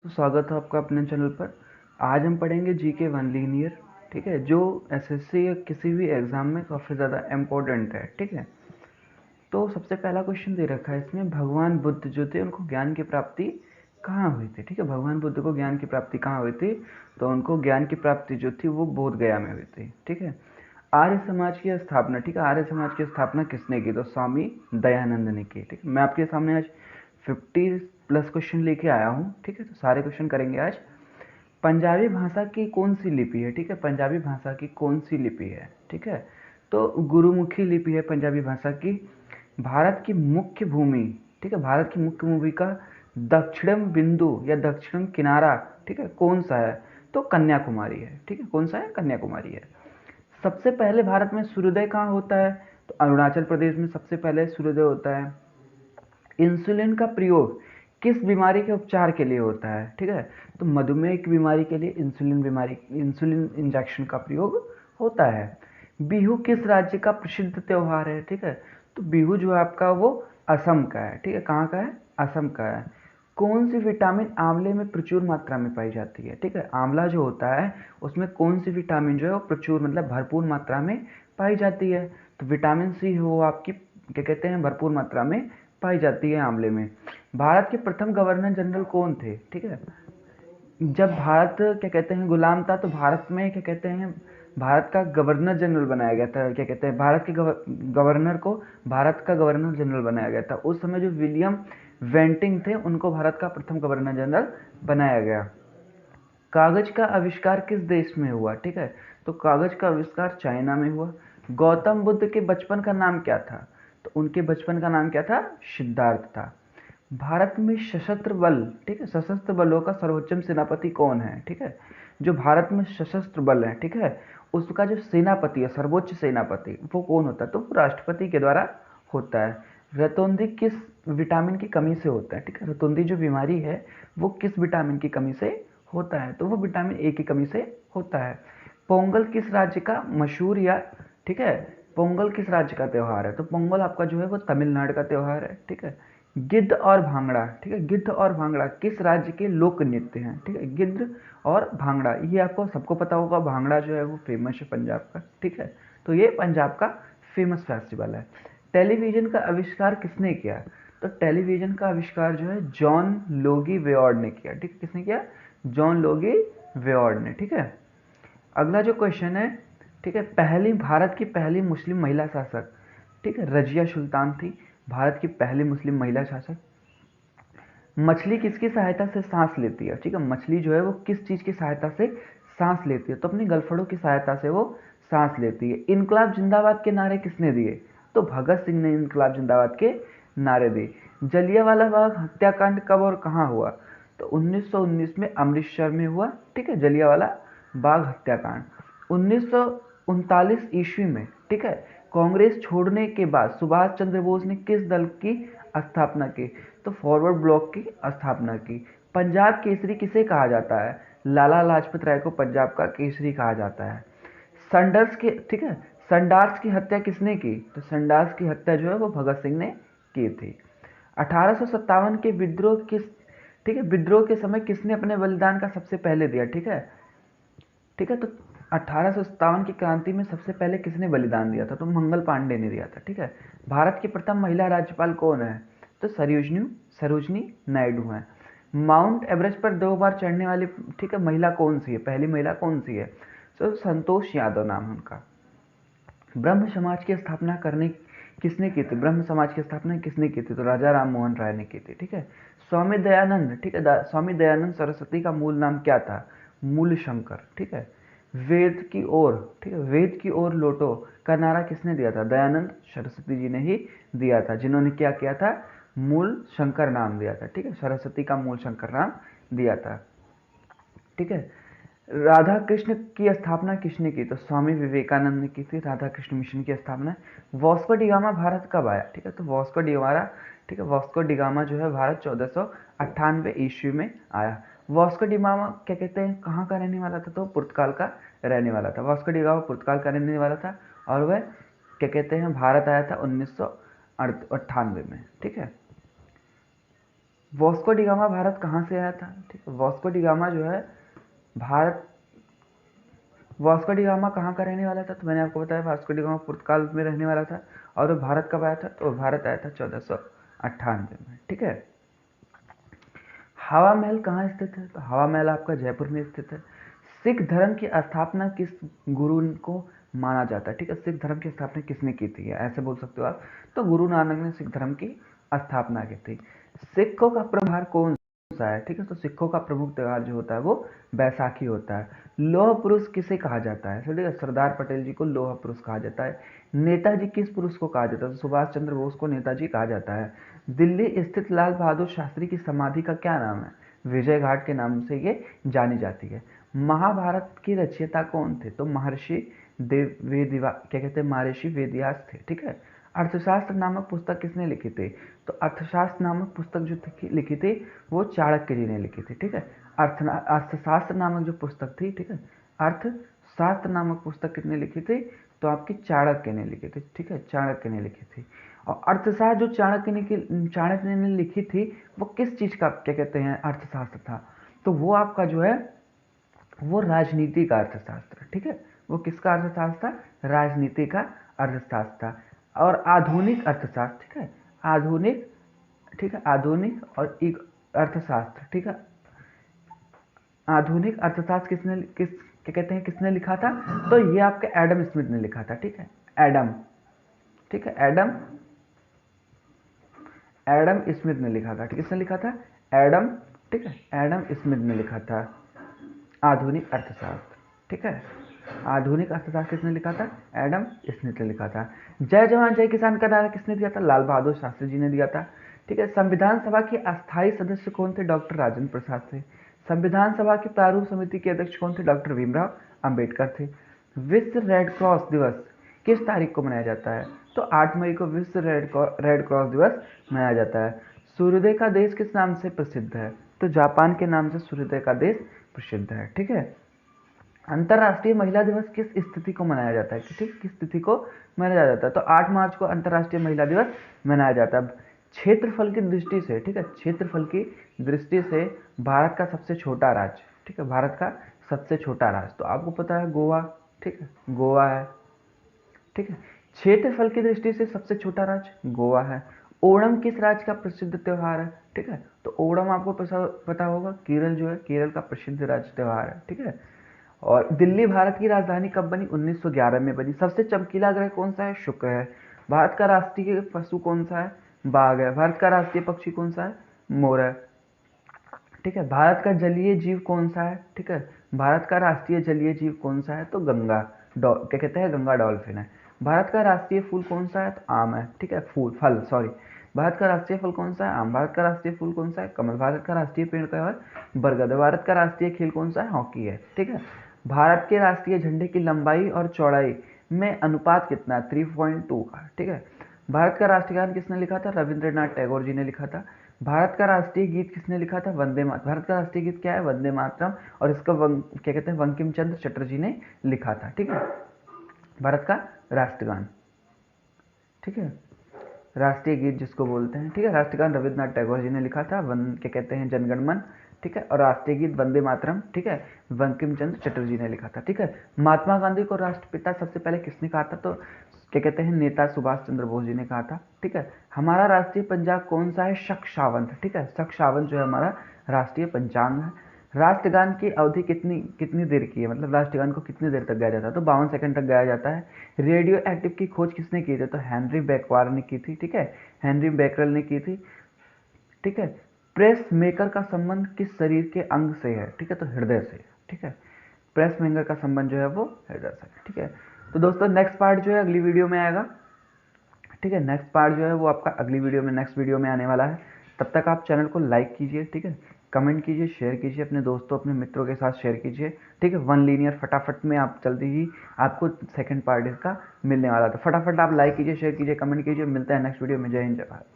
स्वागत है आपका अपने चैनल पर। आज हम पढ़ेंगे जीके वन लीनियर, ठीक है, जो एसएससी या किसी भी एग्ज़ाम में काफ़ी ज़्यादा इम्पोर्टेंट है, ठीक है। तो सबसे पहला क्वेश्चन दे रखा है इसमें, भगवान बुद्ध जो थे उनको ज्ञान की प्राप्ति कहाँ हुई थी, ठीक है। भगवान बुद्ध को ज्ञान की प्राप्ति कहाँ हुई थी, तो उनको ज्ञान की प्राप्ति जो थी वो बोध गया में हुई थी, ठीक है। आर्य समाज की स्थापना, ठीक है, आर्य समाज की स्थापना किसने की, तो स्वामी दयानंद ने की, ठीक है। मैं आपके सामने आज 50+ क्वेश्चन लेके आया हूँ, ठीक है। तो सारे क्वेश्चन करेंगे आज। पंजाबी भाषा की कौन सी लिपि है, ठीक है, पंजाबी भाषा की कौन सी लिपि है, ठीक है। तो गुरुमुखी लिपि है पंजाबी भाषा की। भारत की मुख्य भूमि, ठीक है, भारत की मुख्य भूमि का दक्षिणम बिंदु या दक्षिणम किनारा, ठीक है, कौन सा है, तो कन्याकुमारी है, ठीक है। कौन सा है, कन्याकुमारी है। सबसे पहले भारत में सूर्योदय कहाँ होता है, तो अरुणाचल प्रदेश में सबसे पहले सूर्योदय होता है। इंसुलिन का प्रयोग किस बीमारी के उपचार के लिए होता है, ठीक है, तो मधुमेह की बीमारी के लिए इंसुलिन इंजेक्शन का प्रयोग होता है। बिहू किस राज्य का प्रसिद्ध त्योहार है, ठीक है, तो बिहू जो है आपका वो असम का है, ठीक है। कहाँ का है, असम का है। कौन सी विटामिन आंवले में प्रचुर मात्रा में पाई जाती है, ठीक है, आंवला जो होता है उसमें कौन सी विटामिन जो है वो प्रचुर मतलब भरपूर मात्रा में पाई जाती है, तो विटामिन सी वो आपकी क्या कहते हैं भरपूर मात्रा में पाई जाती है आंवले में। भारत के प्रथम गवर्नर जनरल कौन थे, ठीक है। जब भारत क्या कहते हैं गुलाम था, तो भारत में क्या कहते हैं भारत का गवर्नर जनरल बनाया गया था, क्या कहते हैं भारत के गवर्नर को भारत का गवर्नर जनरल बनाया गया था। उस समय जो विलियम वेंटिंग थे उनको भारत का प्रथम गवर्नर जनरल बनाया गया। कागज का आविष्कार किस देश में हुआ, ठीक है, तो कागज का आविष्कार चाइना में हुआ। गौतम बुद्ध के बचपन का नाम क्या था, तो उनके बचपन का नाम क्या था, सिद्धार्थ था। भारत में सशस्त्र बल, ठीक है, सशस्त्र बलों का सर्वोच्च सेनापति कौन है, ठीक है, जो भारत में सशस्त्र बल है, ठीक है, उसका जो सेनापति है सर्वोच्च सेनापति वो कौन होता है, तो वो राष्ट्रपति के द्वारा होता है। रतौंधी किस विटामिन की कमी से होता है, ठीक है, रतौंधी जो बीमारी है वो किस विटामिन की कमी से होता है, तो वो विटामिन ए की कमी से होता है। पोंगल किस राज्य का मशहूर या, ठीक है, पोंगल किस राज्य का त्यौहार है, तो पोंगल आपका जो है वो तमिलनाडु का त्यौहार है, ठीक है। गिद्ध और भांगड़ा, ठीक है, गिद्ध और भांगड़ा किस राज्य के लोक नृत्य हैं, ठीक है, गिद्ध और भांगड़ा ये आपको सबको पता होगा। भांगड़ा जो है वो फेमस है पंजाब का, ठीक है, तो ये पंजाब का फेमस फेस्टिवल है। टेलीविजन का आविष्कार किसने किया, तो टेलीविजन का आविष्कार जो है जॉन लोगी वेयॉर्ड ने किया, ठीक है, किसने किया, जॉन लोगी वेयॉर्ड ने, ठीक है। अगला जो क्वेश्चन है, ठीक है, पहली भारत की पहली मुस्लिम महिला शासक, ठीक है, रजिया सुल्तान थी भारत की पहली मुस्लिम महिला शासक। मछली किसकी सहायता से सांस लेती है, ठीक है, मछली जो है वो किस चीज की सहायता से सांस लेती है, तो अपनी गलफड़ों की सहायता से वो सांस लेती है। इनकलाब जिंदाबाद के नारे किसने दिए, तो भगत सिंह ने इनकलाब जिंदाबाद के नारे दिए। जलियांवाला बाग हत्याकांड कब और कहाँ हुआ, तो 1919 में अमृतसर में हुआ, ठीक है, जलियांवाला बाग हत्याकांड। 1939 ईस्वी में, ठीक है, कांग्रेस छोड़ने के बाद सुभाष चंद्र बोस ने किस दल की स्थापना की, तो फॉरवर्ड ब्लॉक की स्थापना की। पंजाब केसरी किसे कहा जाता है, लाला लाजपत राय को पंजाब का केसरी कहा जाता है। संडर्स की, ठीक है, संडार्स की हत्या किसने की, तो संडार्स की हत्या जो है वो भगत सिंह ने की थी। 1857 के विद्रोह किस, ठीक है, विद्रोह के समय किसने अपने बलिदान का सबसे पहले दिया, ठीक है, ठीक है, तो 1857 की क्रांति में सबसे पहले किसने बलिदान दिया था, तो मंगल पांडे ने दिया था, ठीक है। भारत की प्रथम महिला राज्यपाल कौन है, तो सरोजनी सरोजनी नायडू हैं। माउंट एवरेस्ट पर 2 बार चढ़ने वाली, ठीक है, महिला कौन सी है, पहली महिला कौन सी है, तो संतोष यादव नाम है उनका। ब्रह्म समाज की स्थापना करने किसने की थी, ब्रह्म समाज की स्थापना किसने की थी, तो राजा राम मोहन राय ने की थी, ठीक है। स्वामी दयानंद, ठीक है, स्वामी दयानंद सरस्वती का मूल नाम क्या था, मूल शंकर, ठीक है। वेद की ओर, ठीक है, वेद की ओर लौटो का नारा किसने दिया था, दयानंद सरस्वती जी ने ही दिया था, जिन्होंने क्या किया था, मूल शंकर नाम दिया था, ठीक है, सरस्वती का मूल शंकर नाम दिया था, ठीक है। राधा कृष्ण की स्थापना किसने की, तो स्वामी विवेकानंद ने की थी राधा कृष्ण मिशन की स्थापना। वास्को डिगामा भारत कब आया, ठीक है, तो वास्को डिगामा, ठीक है, वास्को डिगामा जो है भारत 1498 ईस्वी में आया। वास्को डिगामा क्या कहते हैं कहाँ का रहने वाला था, तो पुर्तगाल का रहने वाला था। वास्को डिगामा पुर्तगाल का रहने वाला था और वह क्या कहते हैं भारत आया था 1998 में, ठीक है। वास्को डी गामा भारत कहाँ से आया था? ठीक है, वास्को डी गामा जो है भारत, वास्को डी गामा कहाँ का रहने वाला था? तो मैंने आपको बताया वास्को डी गामा पुर्तगाल में रहने वाला था। और वो भारत कब आया था? तो भारत आया था 1498 में। ठीक है, हवा महल कहाँ स्थित है? तो हवा महल आपका जयपुर में स्थित है। सिख धर्म की स्थापना किस गुरु को माना जाता है? ठीक है, सिख धर्म की स्थापना किसने की थी, ऐसे बोल सकते हो आप। तो गुरु नानक ने सिख धर्म की स्थापना की थी। सिखों का प्रमुख कौन सा है? ठीक है, तो सिखों का प्रमुख त्योहार जो होता है वो बैसाखी होता है। लौह पुरुष किसे कहा जाता है? ठीक है, सरदार पटेल जी को लौह पुरुष कहा जाता है। नेताजी किस पुरुष को कहा जाता है? तो सुभाष चंद्र बोस को नेताजी कहा जाता है। दिल्ली स्थित लाल बहादुर शास्त्री की समाधि का क्या नाम है? विजय घाट के नाम से ये जानी जाती है। महाभारत की रचयिता कौन थे? तो महर्षि क्या कहते हैं, महर्षि वेदव्यास थे। ठीक है, अर्थशास्त्र नामक पुस्तक किसने लिखी थी? तो अर्थशास्त्र नामक पुस्तक जो लिखी थी वो चाणक्य जी ने लिखी थी। ठीक है, अर्थशास्त्र नामक जो पुस्तक थी, ठीक है, अर्थशास्त्र नामक पुस्तक किसने लिखी थी? तो आपकी चाणक्य ने लिखी थी। ठीक है, चाणक्य ने लिखी थी। और अर्थशास्त्र जो चाणक्य ने लिखी थी वो किस चीज का क्या कहते हैं अर्थशास्त्र था? तो वो आपका जो है वो राजनीति का अर्थशास्त्र। ठीक है, वो किसका अर्थशास्त्र था? राजनीति का अर्थशास्त्र था। और आधुनिक अर्थशास्त्र, ठीक है, आधुनिक, ठीक है, आधुनिक और एक अर्थशास्त्र, ठीक है, आधुनिक अर्थशास्त्र क्या कहते हैं किसने लिखा था? तो ये आपके एडम स्मिथ ने लिखा था। ठीक है, एडम, ठीक है, एडम स्मिथ ने लिखा था। किसने लिखा था? एडम, ठीक है, एडम स्मिथ ने लिखा था आधुनिक अर्थशास्त्र। ठीक है, आधुनिक अर्थशास्त्र किसने लिखा था? एडम स्मिथ ने लिखा था। जय जवान जय किसान का नारा किसने दिया था? लाल बहादुर शास्त्री जी ने दिया था। ठीक है, संविधान सभा के अस्थायी सदस्य कौन थे? डॉक्टर राजेंद्र प्रसाद थे। संविधान सभा की प्रारूप समिति के अध्यक्ष कौन थे? डॉक्टर भीमराव अंबेडकर थे। विश्व रेड क्रॉस दिवस किस तारीख को मनाया जाता है? तो 8 मई को विश्व रेड क्रॉस दिवस मनाया जाता है। सूर्योदय का देश किस नाम से प्रसिद्ध है? तो जापान के नाम से सूर्योदय का देश प्रसिद्ध है। ठीक है, अंतर्राष्ट्रीय महिला दिवस किस स्थिति को मनाया जाता है? ठीक, किस तिथि को मनाया जाता है? तो 8 मार्च को अंतर्राष्ट्रीय महिला दिवस मनाया जाता है। क्षेत्रफल की दृष्टि से, ठीक है, क्षेत्रफल की दृष्टि से भारत का सबसे छोटा राज्य, ठीक है, भारत का सबसे छोटा राज्य तो आपको पता है गोवा। ठीक है, गोवा है। ठीक है, क्षेत्रफल की दृष्टि से सबसे छोटा राज्य गोवा है। ओणम किस राज्य का प्रसिद्ध त्योहार है? ठीक है, तो ओणम आपको पता होगा, केरल जो है, केरल का प्रसिद्ध राज्य त्योहार है। ठीक है, और दिल्ली भारत की राजधानी कब बनी? 1911 में बनी। सबसे चमकीला ग्रह कौन सा है? शुक्र है। भारत का राष्ट्रीय पशु कौन सा है? बाघ है। भारत का राष्ट्रीय पक्षी कौन सा है? मोर है। ठीक है, भारत का जलीय जीव कौन सा है? ठीक है, भारत का राष्ट्रीय जलीय जीव कौन सा है? तो गंगा क्या कहते हैं, गंगा डॉल्फिन है। भारत का राष्ट्रीय फूल कौन सा है? तो आम है। ठीक है, फल सॉरी। भारत का राष्ट्रीय फल कौन सा है? आम। भारत का राष्ट्रीय फूल कौन सा है? कमल। भारत का राष्ट्रीय पेड़ क्या है? बरगद। भारत का राष्ट्रीय खेल कौन सा है? हॉकी है। ठीक है, भारत के राष्ट्रीय झंडे की लंबाई और चौड़ाई में अनुपात कितना है? 3.2 का। ठीक है, भारत का राष्ट्रीय गान किसने लिखा था? रविंद्रनाथ टैगोर जी ने लिखा था। भारत का राष्ट्रीय गीत किसने लिखा था? वंदे मातरम। भारत का राष्ट्रीय गीत क्या है? वंदे मातरम। और इसका क्या कहते हैं, बंकिम चंद्र चटर्जी ने लिखा था। ठीक है, भारत का राष्ट्रगान, ठीक है, राष्ट्रीय गीत जिसको बोलते हैं, ठीक है, राष्ट्रगान रविन्द्रनाथ टैगोर जी ने लिखा था। क्या कहते हैं, जनगण मन। ठीक है, और राष्ट्रीय गीत वंदे मातरम, ठीक है, बंकिम चंद्र चटर्जी ने लिखा था। ठीक है, महात्मा गांधी को राष्ट्रपिता सबसे पहले किसने कहा था? तो क्या कहते हैं, नेता सुभाष चंद्र बोस जी ने कहा था। ठीक है, हमारा राष्ट्रीय पंचांग कौन सा है? शक सावंत। ठीक है, शक सावंत जो है हमारा राष्ट्रीय पंचांग है। राष्ट्रगान की अवधि कितनी कितनी देर की है? मतलब राष्ट्रगान को कितनी देर तक गाया जाता है? तो 52 सेकंड तक गाया जाता है। रेडियो एक्टिव की खोज किसने की थी? तो हेनरी बैकवार ने की थी। ठीक है, हेनरी बैकरल ने की थी। ठीक है, प्रेस मेकर का संबंध किस शरीर के अंग से है? ठीक है, तो हृदय से। ठीक है, प्रेस मेकर का संबंध जो है वो हृदय से। ठीक है, तो दोस्तों नेक्स्ट पार्ट जो है अगली वीडियो में आएगा। ठीक है, नेक्स्ट पार्ट जो है वो आपका अगली वीडियो में, नेक्स्ट वीडियो में आने वाला है। तब तक आप चैनल को लाइक कीजिए, ठीक है, कमेंट कीजिए, शेयर कीजिए, अपने दोस्तों अपने मित्रों के साथ शेयर कीजिए। ठीक है, वन लीनियर फटाफट में आप जल्दी ही आपको सेकंड पार्ट इसका मिलने वाला था। फटाफट आप लाइक कीजिए, शेयर कीजिए, कमेंट कीजिए। मिलता है नेक्स्ट वीडियो में। जय हिंद, जय भारत।